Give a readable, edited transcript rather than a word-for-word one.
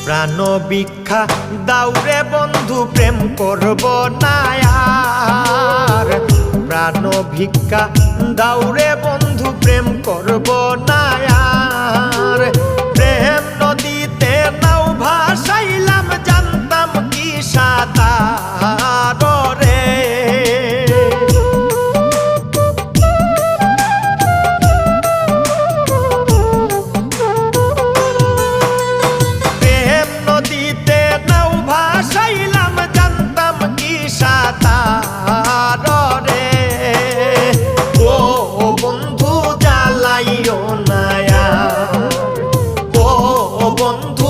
প্রাণ ভিক্ষা দাউরে বন্ধু প্রেম করব না আর। প্রাণ ভিক্ষা দাউরে বন্ধু প্রেম করব না আর। প্রেম নদীতে নাও ভাসাইলাম জানতাম কি সাঁতার রে। প্রেম নদীতে নাও ভাসাইলাম জানতাম কি সাঁতার রে। ও বন্ধু জ্বালাইও না আর, ও বন্ধু